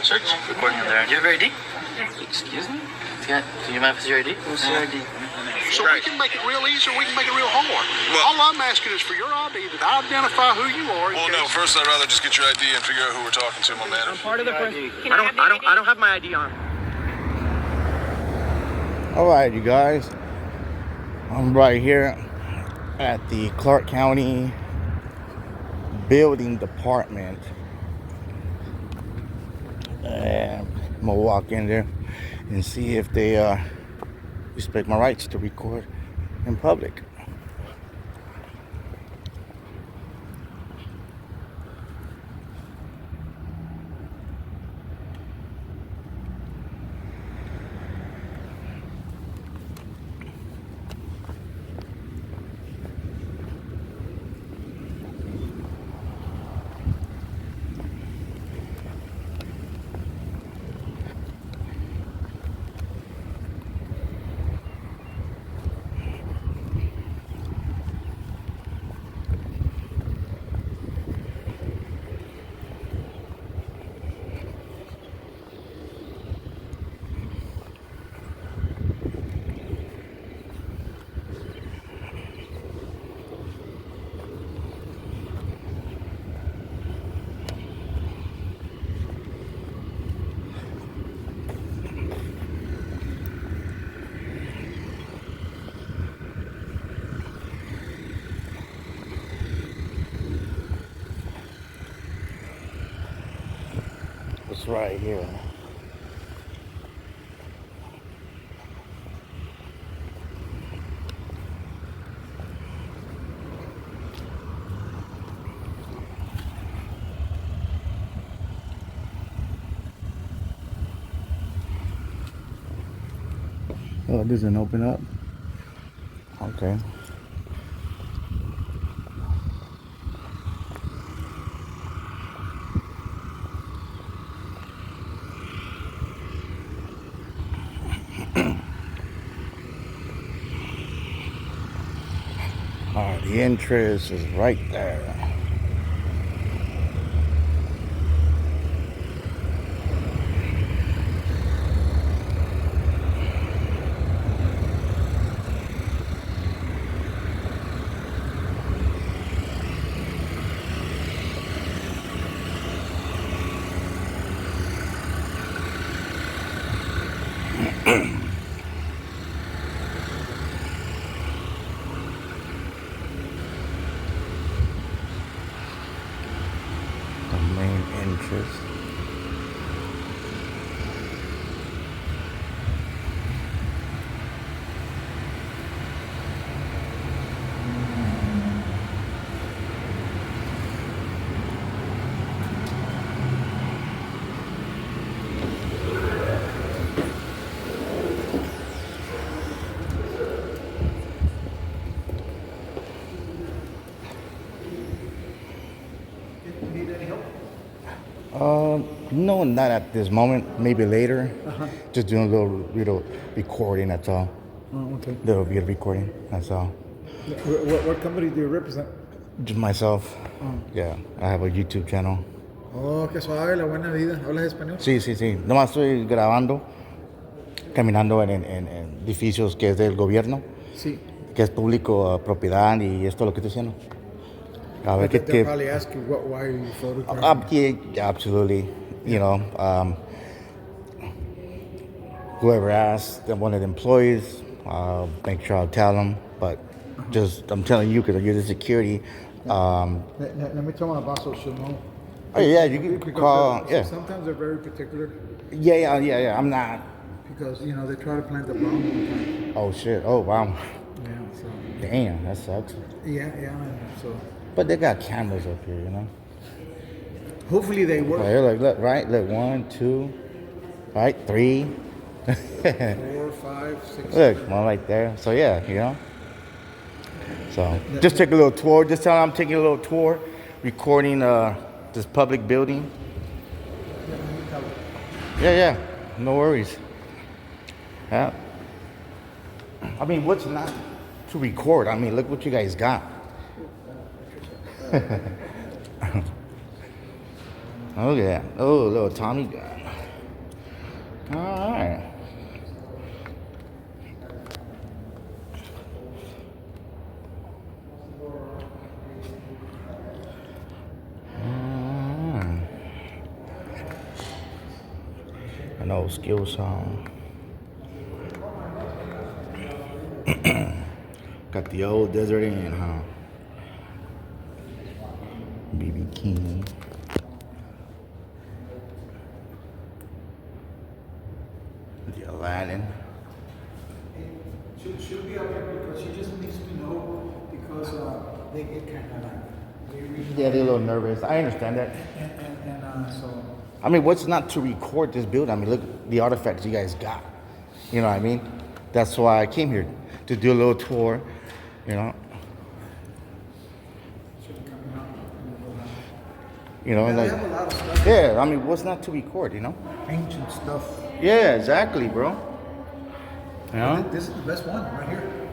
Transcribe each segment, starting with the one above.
Search. Recording on there. Do you have your ID? Excuse me? Yeah. Do you mind if it's your ID? What's your ID? So we can make it real easy, or we can make it real hard. Well, all I'm asking is for your ID that I identify who you are. Well, no. First, I'd rather just get your ID and figure out who we're talking to, my man. I'm part of the press. I don't have my ID on. All right, you guys. I'm right here at the Clark County Building Department, and I'm gonna walk in there and see if they respect my rights to record in public. It's right here. Oh, it doesn't open up? Okay. Alright, the entrance is right there. The main entrance. No, not at this moment. Maybe later. Just doing a little recording. That's all. Oh, okay. Little bit of recording. That's all. What company do you represent? Just myself. Yeah, I have a YouTube channel. Oh, qué suave, la buena vida. ¿Hablas español? Sí, sí, sí. Nomás estoy grabando, caminando en edificios que es del gobierno, Sí. que es público, propiedad, y esto es lo que estoy haciendo. A ver They'll qué. probably ask you why are you photographing. Yeah, absolutely. You know, whoever asks, one of the employees, I'll make sure I'll tell them. But just, I'm telling you, because you're the security. Let me tell my boss so she'll know. Oh yeah, you can Because call. Yeah. sometimes they're very particular Yeah. I'm not. because, they try to plant the bomb all the time. Oh shit. Oh wow. Yeah, so. Damn, that sucks. Yeah, so. But they got cameras up here, you know. Hopefully they work. Right, look, right, look, 1, 2, right, 3. 4, 5, 6. Look, one right there. So yeah, you know. So just take a little tour. Just tell them I'm taking a little tour, recording this public building. Yeah, no worries. Yeah. I mean, what's not to record? I mean, look what you guys got. Look at that. Oh, little Tommy gun. An old skill song. Got the old Desert Inn, huh? BB King. The Aladdin. She'll be up here because she just needs to know because they get kind of like. Yeah, they're a little nervous. I understand that. So. I mean, what's not to record this build? I mean, look at the artifacts you guys got. You know what I mean? That's why I came here, to do a little tour, you know. You know, Yeah, they like, have a lot of stuff. yeah, I mean, what's not to record, you know? Ancient stuff. Yeah, exactly, bro. You know? This is the best one right here.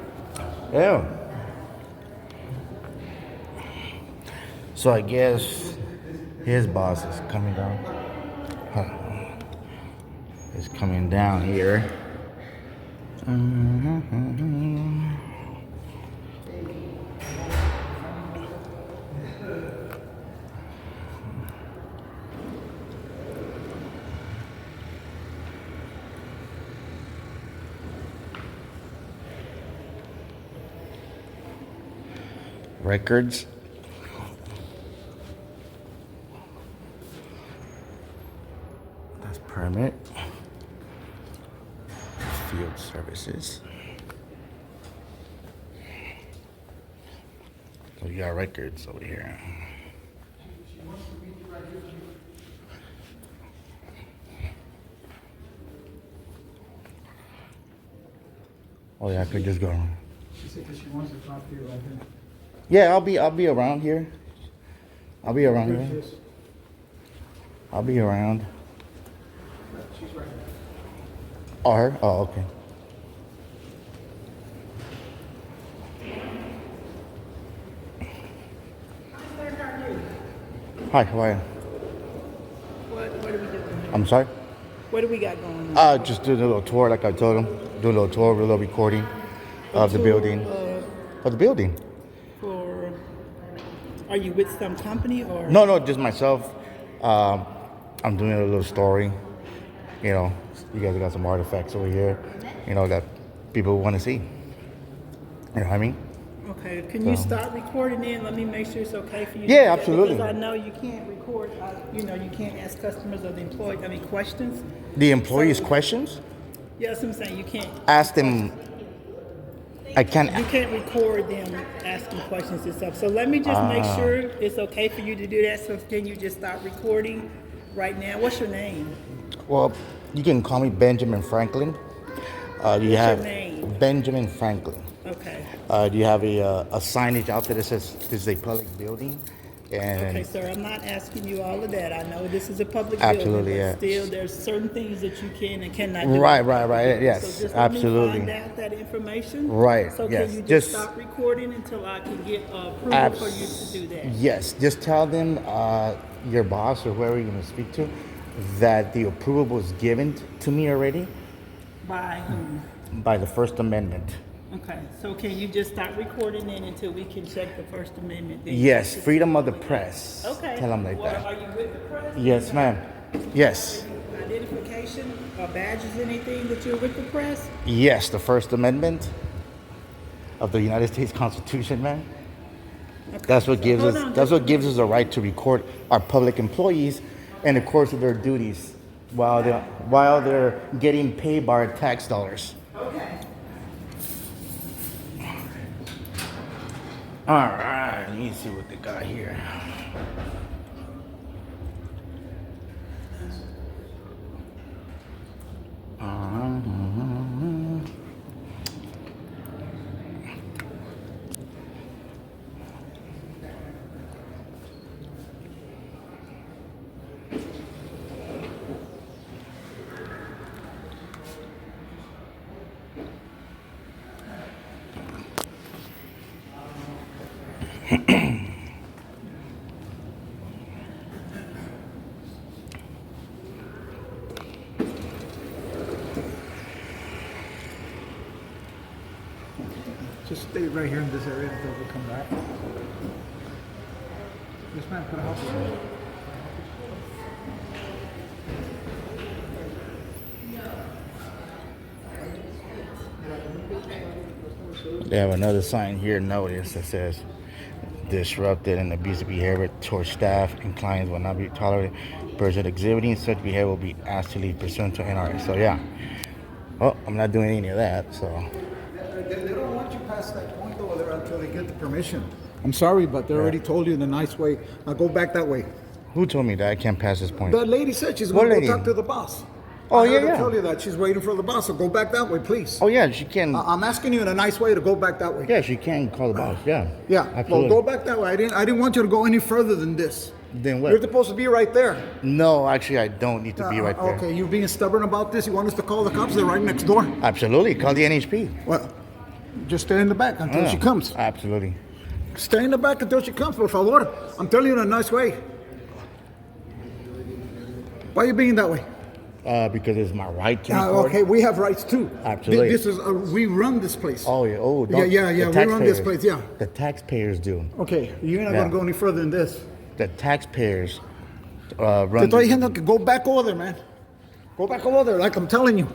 Yeah. So I guess his boss is coming down. Is coming down here. Records. That's permit. Field services. So you got records over here. Oh yeah, I could just go. She said that she wants to talk to you right here. Yeah, I'll be around here. I'll be around here. I'll be around. She's right here. Oh, her? Oh, okay. Hi, how are you? What are we doing? I'm sorry? What do we got going on? Just doing a little tour, like I told him. Do a little tour, a little recording of the building. Of the building. Are you with some company or? No, just myself. I'm doing a little story. You know, you guys got some artifacts over here, you know, that people want to see. You know what I mean? Okay, can you start recording in? Let me make sure it's okay for you. Yeah, to do that, absolutely. Because I know you can't record, you can't ask customers or the employees, questions. The employees' So- questions? Yeah, that's what I'm saying. You can't. Ask them. I can't. You can't record them asking questions and stuff. So let me just make sure it's okay for you to do that. So can you just start recording right now? What's your name? Well, you can call me Benjamin Franklin. You have your name? Benjamin Franklin. Okay. Do you have a signage out there that says this is a public building? And Okay, sir, I'm not asking you all of that. I know this is a public Absolutely, building, yeah. but still, there's certain things that you can and cannot do. Right, yes, So just absolutely. let me find out that information. Right, So yes, can you just- stop recording until I can get approval for you to do that? Yes, just tell them your boss or whoever you're going to speak to that the approval was given to me already By whom? by the First Amendment. Okay, so can you just stop recording then until we can check the First Amendment? Then Yes, check it. freedom of the press. Okay. Tell them like Well, that. are you with the press? Yes, ma'am. Yes. Identification or badges, anything that you're with the press? Yes, the First Amendment of the United States Constitution, man. Okay. That's what gives Hold us. on That's just a what gives us the right to record our public employees in the course of their duties while they're getting paid by our tax dollars. Okay. All right, let me see what they got here. Just stay right here in this area until we come back. Yes, ma'am. Put a help. They have another sign here, notice, that says disrupted and abusive behavior towards staff and clients will not be tolerated. Person exhibiting such behavior will be asked to leave pursuant to NRA. So yeah. Oh, I'm not doing any of that, so. They don't want you past that point over there until they get the permission. I'm sorry, but they already told you in a nice way. Now go back that way. Who told me that I can't pass this point? That lady said she's What going to lady? go talk to the boss. Oh, I yeah, heard her yeah. tell you that she's waiting for the boss, so go back that way, please. Oh yeah, she can. I'm asking you in a nice way to go back that way. Yeah, she can call the boss. Yeah. Yeah. Absolutely. Well, go back that way. I didn't want you to go any further than this. Then what? You're supposed to be right there. No, actually, I don't need to be right there. Okay, you being stubborn about this? You want us to call the cops? They're right next door. Absolutely. Call the NHP. Well, just stay in the back until Yeah, she comes. Absolutely. Stay in the back until she comes, por favor. I'm telling you in a nice way. Why are you being that way? Because it's my right to record. Okay, we have rights too. Absolutely. This is we run this place. Oh yeah. Oh. Yeah, yeah, yeah. The We run this taxpayers- place. Yeah. The taxpayers do. Okay, you're not Yeah. gonna go any further than this. The taxpayers Te run. estoy diciendo que go back over there, man. Go back over there, like I'm telling you.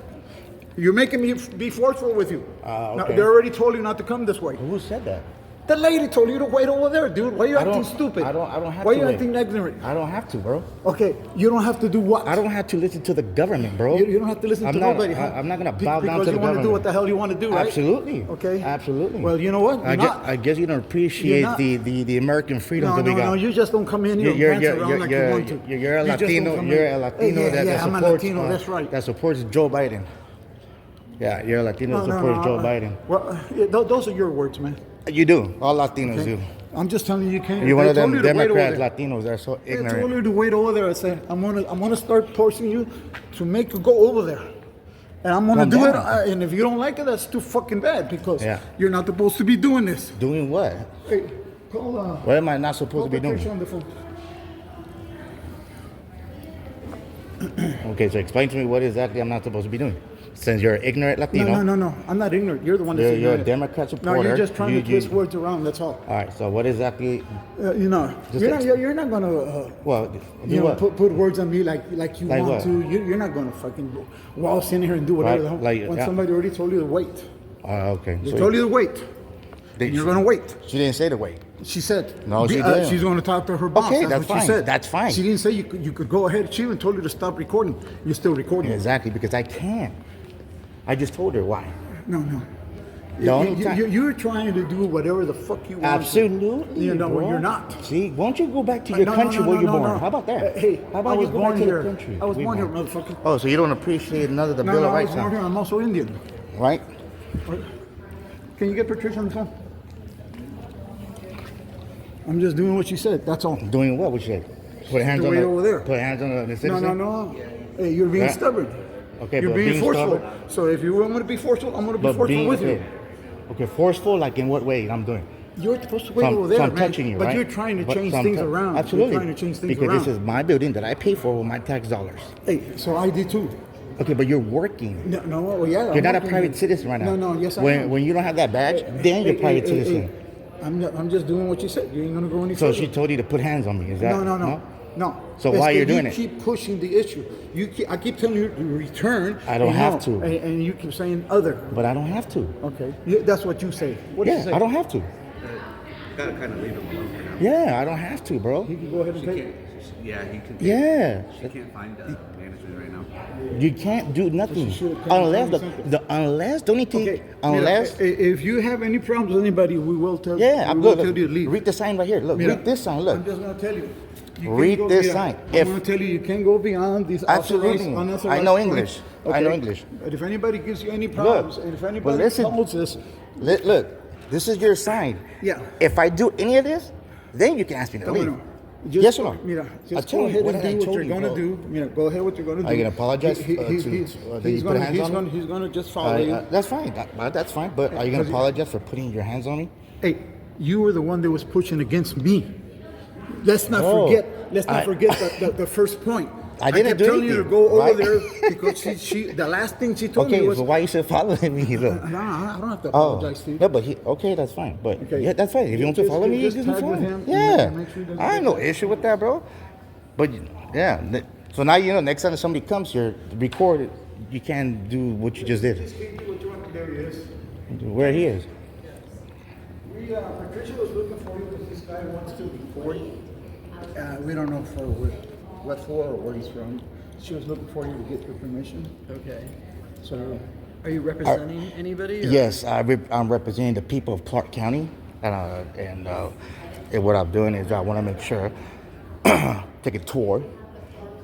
You're making me be forceful with you. Now, okay. they already told you not to come this way. Who said that? The lady told you to wait over there, dude. Why are you I don't- acting stupid? I don't have Why to are you wait. acting ignorant? I don't have to, bro. Okay, you don't have to do what? I don't have to listen to the government, bro. You don't have to listen I'm to not, nobody, huh? I'm not gonna bow down to Because the you want government. to do what the hell you want to do, right? Absolutely. Okay. Absolutely. Well, you know what? You're not. I guess you don't appreciate You're not. the American freedoms No, that we got. no, you just don't come in here and dance around like you want to. You're a You just don't Latino. come You're in. a Latino Hey, that yeah, I'm a supports. Latino, that's right. That supports Joe Biden. Yeah, you're a Latino that supports Joe Biden. Well, those are your words, man. You do. All Latinos Okay? do. I'm just telling you, you can't. You're one they of them told you to wait over Democrat there. Latinos that are so They told ignorant. you to wait over there. I said, I'm gonna start forcing you to make you go over there, and I'm gonna Calm do it. down. And if you don't like it, that's too fucking bad because Yeah. you're not supposed to be doing this. Doing what? Hey, call. What am I not supposed to be Patricia doing? on the phone. Okay, so explain to me what exactly I'm not supposed to be doing. Since you're an ignorant Latino. No. I'm not ignorant. You're the one that's You're a ignorant. Democrat No, supporter. you're just trying You- to twist you- words around. That's all. All right, so what exactly? Just You're not gonna. Well, do You know, what? put words on me like you Like want what? to. You're not gonna fucking waltz in here and do whatever the hell. Like, when yeah. somebody already told you to wait. Okay. They So told you to wait. You're gonna wait. She didn't say to wait. She said. No, she didn't. She's going to talk to her boss. Okay, that's that's what fine. She said. That's fine. She didn't say you could go ahead. She even told you to stop recording. You're still recording. Exactly, because I can't. I just told her why. No. The only time- You're trying to do whatever the fuck you want. Absolutely. You know, bro. you're not. See, won't you go back to your country where you're born? How about that? Hey, How about I you was go born back to here. the country? I was we born here, born? motherfucker. Oh, so you don't appreciate none of the Bill No, of I Rights, was born here. huh? I'm also Indian. Right? Can you get Patricia on the phone? I'm just doing what she said. That's all. Doing what? What you say? Put hands on Wait the, over there. Put hands on the No, citizen? no. Hey, you're being Yeah. stubborn. Okay, You're but being being forceful. stubborn- So if you want me to be forceful, I'm going to be But forceful being, with okay. you. Okay, forceful, like in what way I'm doing? You're supposed to wait So I'm, over there, so I'm man. touching you, but right? you're trying to But- change so I'm things tou- around. Absolutely. You're trying to change things because around. this is my building that I pay for with my tax dollars. Hey, so I did too. Okay, but you're working. No, well, yeah. You're not a working private here. citizen right now. No, yes, I when, am. When you don't have that badge, then you're a private citizen. I'm just doing what you said. You ain't gonna go any So further. she told you to put hands on me. Is that No. So It's why that you're doing you it? keep pushing the issue. I keep telling you to return. I don't and have no, to. And you keep saying other. But I don't have to. Okay. That's what you say. What did you Yeah, say? I don't have to. Gotta kind of leave him alone for now. Yeah, I don't have to, bro. You can go ahead and take it. Yeah, he can. Yeah. She can't find management right now. You can't do nothing should have come unless and the, told me something. the unless the only thing Okay. unless Mira, if you have any problems with anybody, we will tell yeah, we I'm will good. tell you to leave. Read the sign right here. Look, Mira, read this sign. Look. I'm just gonna tell you. You Read can't go this beyond- sign. I'm If- gonna tell you, you can't go beyond these Absolutely. unauthorized I know points. English. I know English. But if anybody gives you any problems, and if anybody listen. calls us, Look, this is your sign. Yeah. If I do any of this, then you can ask me to leave. Yes or no? Mira, I just told go you ahead what and I do what told you're you, gonna bro. do. Mira, go ahead what you're gonna do. Are you gonna apologize He- to- he's that he's you put gonna hands on me? he's gonna just follow you. That's fine. That's fine. But are you gonna apologize for putting your hands on me? Hey, you were the one that was pushing against me. Let's not Oh, forget the first point. I didn't kept do telling you to anything, go over right? there because the last thing she told Okay, me was, so why you still following me? Look. No, I don't have to Oh, apologize to you. no, but okay, that's fine. But Okay. yeah, that's fine. If you want to Just- follow me, just you tag can with follow. him Yeah, and make sure he doesn't I have get no issue with that, bro. But yeah, so now you know. Next time somebody comes here, record it. You can't do what you just did. There he is. Where he is? Patricia was looking for you because this guy wants to record. We don't know for what for or where he's from. She was looking for you to get your permission. Okay. So, Are you representing anybody? Or? Yes, I'm representing the people of Clark County, and what I'm doing is I want to make sure, take a tour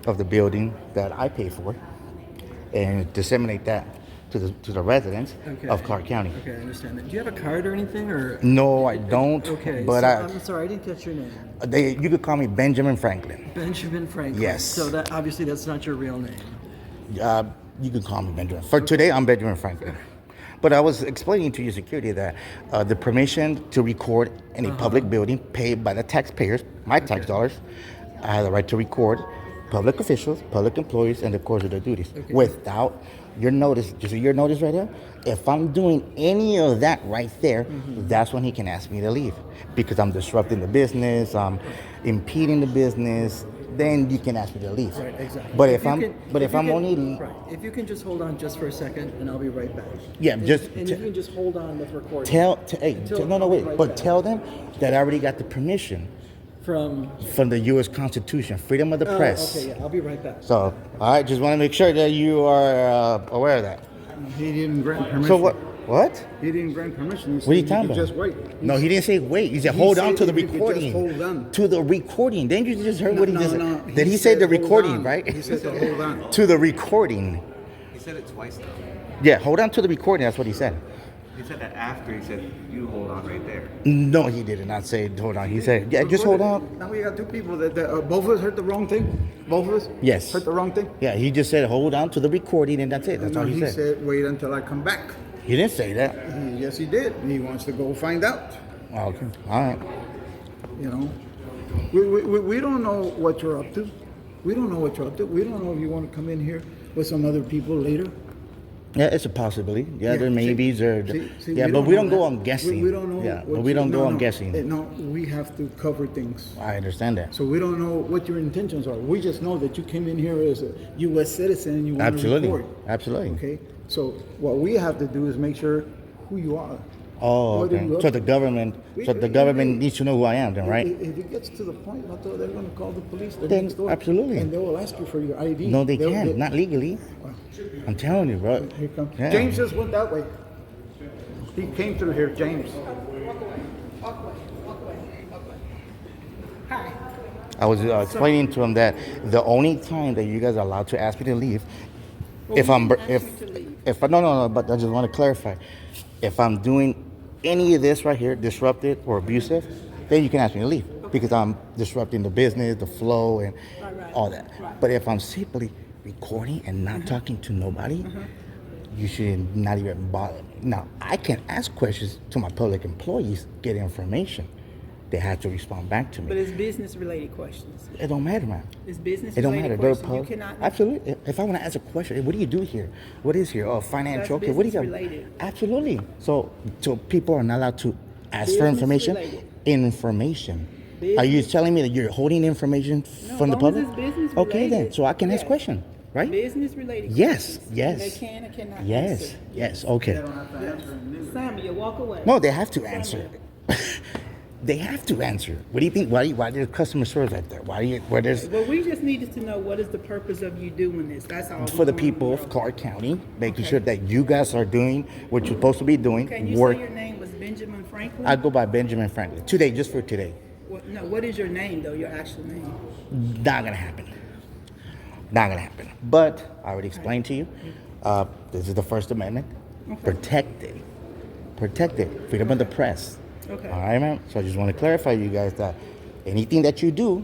of the building that I pay for, and disseminate that to the residents Okay. of Clark County. Okay, I understand that. Do you have a card or anything, or? No, I don't. Okay, but so I'm sorry, I didn't catch your name. you could call me Benjamin Franklin. Benjamin Franklin. Yes. So that obviously that's not your real name. You can call me Benjamin. For today, I'm Benjamin Franklin. But I was explaining to your security that the permission to record in a public building paid by the taxpayers, my tax dollars, I have the right to record public officials, public employees, and the course of their duties without your notice. Just your notice right there. If I'm doing any of that right there, that's when he can ask me to leave because I'm disrupting the business, I'm impeding the business. Then you can ask me to leave. Right, exactly. But if I'm only right, if you can just hold on just for a second, and I'll be right back. yeah, And, just and you can just hold on with recording. tell them that I already got the permission from the U.S. Constitution, freedom of the press. Okay, yeah, I'll be right back. So I just want to make sure that you are aware of that. he didn't grant permission. So what? What? He didn't grant permission. He What are you said talking could about? Just wait. No, he didn't say wait. He said He hold on said to the if you could just recording. hold on. To the recording. Then you just heard No, what he no, just no. said. Did he say said the hold recording, on. right? He said to hold on. To the recording. He said it twice though. Yeah, hold on to the recording. That's what he said. He said that after he said, you hold on right there. No, he did not say hold on. He said, yeah, just hold on. Now we got two people that both of us heard the wrong thing. Both of us. Yes. Heard the wrong thing. Yeah, he just said hold on to the recording and that's it. That's No, all he said. wait until I come back. He didn't say that. Yes, he did. He wants to go find out. Okay. All right. You know, we don't know what you're up to. We don't know what you're up to. We don't know if you want to come in here with some other people later. Yeah, it's a possibility. Yeah, Yeah, there maybes or see, yeah, we but don't we know don't go that. on guessing. We don't know. Yeah, what but we you- don't no, go on no. guessing. No, we have to cover things. I understand that. So we don't know what your intentions are. We just know that you came in here as a U.S. citizen and you want Absolutely. to record. Absolutely. Okay. So what we have to do is make sure who you are. Oh, What are okay. you up So to? the government needs to know who I am, then, right? If it gets to the point, Mato, they're going to call the police. They're Then next door, absolutely. And they will ask you for your ID. No, they can't. Not legally. I'm telling you, bro. Here comes. Yeah. James just went that way. He came through here, James. Hi. I was explaining to him that the only time that you guys are allowed to ask me to leave, Well, if we I'm didn't if ask you to leave. if I no, but I just want to clarify, if I'm doing any of this right here, disruptive or abusive, then you can ask me to leave because I'm disrupting the business, the flow, and Right. all that. Right. But if I'm simply recording and not talking to nobody, you should not even bother me. Now, I can ask questions to my public employees, get information. They have to respond back to me. But it's business related questions. It don't matter, man. It's business It don't matter. related They're questions. You pub- cannot. Absolutely. If I want to ask a question, what do you do here? What is here? Oh, financial. That's Okay, what do you got? business related. Absolutely. So people are not allowed to ask for Business information. related. Information. Business- Are you telling me that you're holding information No, from the as long as public? it's business Okay, then. related, So I can ask yes. questions, right? Business related. Yes. questions. Yes. They can or cannot. Yes. answer. Yes. Okay. Sammy, you walk away. No, they have to answer. They have to answer. What do you think? Why there's customer service right there? Why there's Well, we just needed to know what is the purpose of you doing this. That's all. for the people of Clark County, making sure that you guys are doing what you're supposed to be doing. Can you Work. say your name was Benjamin Franklin? I go by Benjamin Franklin. Today, just for today. No, what is your name though? Your actual name? Not gonna happen. Not gonna happen. But I already explained to you. This is the First Amendment. Okay. Protected. Protected. Freedom of the press. Okay. All right, man. So I just want to clarify you guys that anything that you do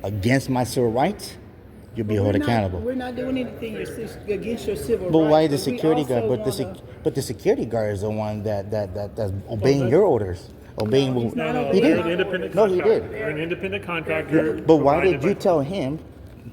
against my civil rights, you'll be held accountable. We're not doing anything against your civil But rights. why the we security also guard? wanna- But the security guard is the one that's obeying your orders. Obeying. he's not he obeying did. our They're an independent No, he contractor. did. They're an independent contractor. But why provided did you by- tell him?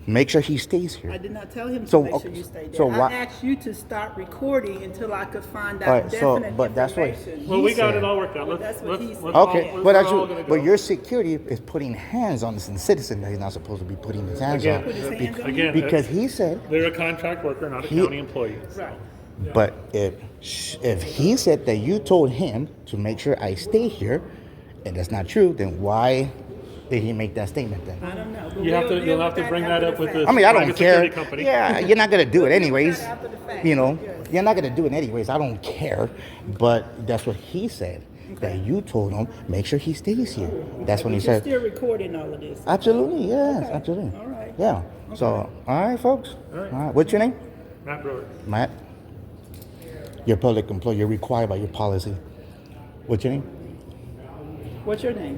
Make sure he stays here. I did not tell him to So, make sure okay, you stay there. so I why- asked you to stop recording until I could find out All right, so definite but that's what. information. Well, we got said. it all worked out. Well, Let's, that's what let's, he let's said. Okay, all, but we're all actually, gonna but go. your security is putting hands on the citizen that he's not supposed to be putting his hands Again, on. Put his hands on again, Because he said they're a contract worker, not a He- county employee. Right. But if he said that you told him to make sure I stay here, and that's not true, then why did he make that statement then? I don't know. But You'll have to bring that up with the I mean, I don't private care. security company. Yeah, you're not gonna do it anyways. After the fact, You know, yes. you're not gonna do it anyways. I don't care. But that's what he said. That you told him make sure he stays here. That's when he You're said. still recording all of this. Absolutely, yes, Okay. absolutely. All right. Yeah. So, all right, folks. All right. What's your name? Matt Brewer. Matt. You're a public employee. You're required by your policy. What's your name? What's your name?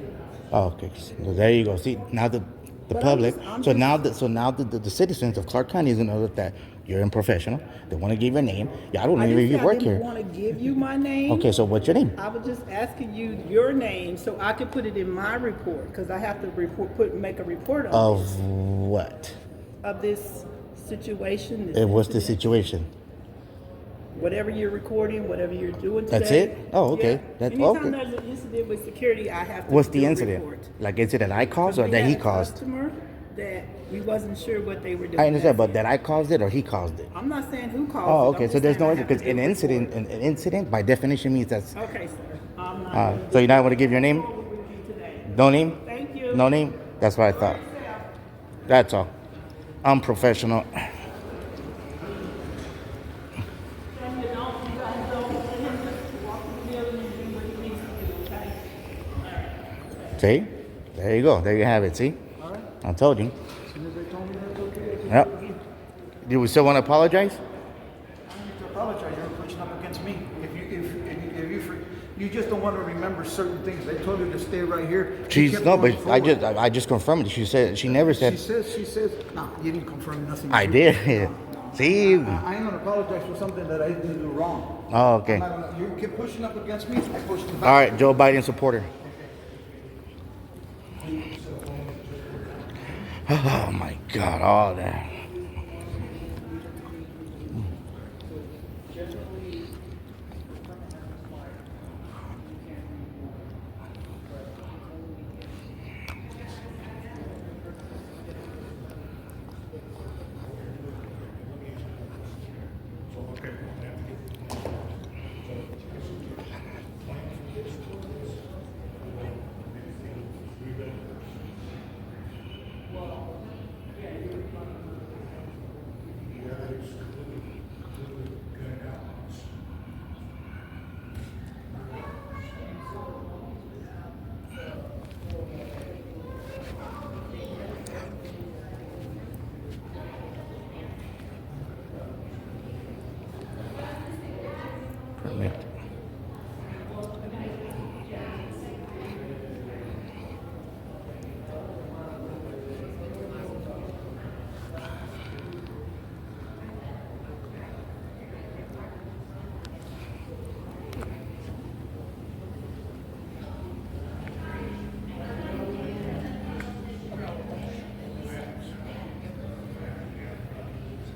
Oh, okay. So there you go. See, now the But public. I'm So just- now the citizens of Clark County is gonna know that you're unprofessional. They want to give your name. Yeah, I don't I even didn't you say I work didn't here. want to give you my name. Okay, so what's your name? I was just asking you your name so I could put it in my report because I have to make a report on Of what? of this situation. This What's the incident. situation? Whatever you're recording, whatever you're doing today. That's it? Oh, okay. Yeah. That's Anytime okay. there's an incident with security, I have to What's do the a incident? report. Like incident I caused or We that had he a caused? customer that we wasn't sure what they were doing. I understand, That's but that I caused it or he caused it? I'm not saying who caused Oh, it. okay. I'm So just there's saying no I have because to an do a incident, report. an incident by definition means that's. Okay, sir. I'm not gonna So you're not going to give your name? do it with you today. No name? Thank you. No name? That's what I thought. That's all. Unprofessional. See? There you go. There you have it. See? I told you. Yep. Do we still want to apologize? I don't need to apologize. You're pushing up against me. You just don't want to remember certain things. They told you to stay right here. You She's kept no, going but forward. I just confirmed it. She said she never said. She says, no, you didn't confirm nothing. I did. See? I ain't gonna apologize for something that I didn't do wrong. Oh, okay. I'm not gonna- you keep pushing up against me. I pushed you back. All right, Joe Biden supporter. Oh my God, all that. Permit.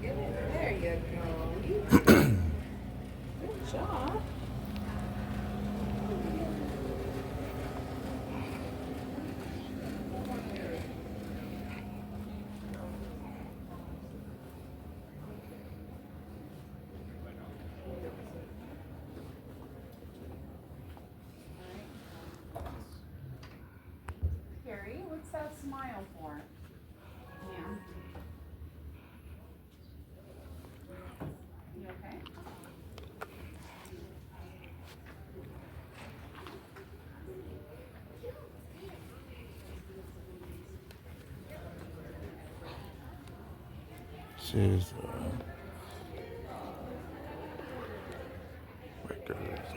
There you go. Good job. Carrie, what's that smile for? Yeah. You okay? Says, records.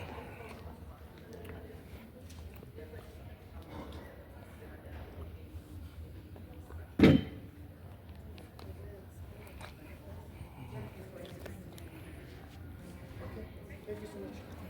Thank you so much.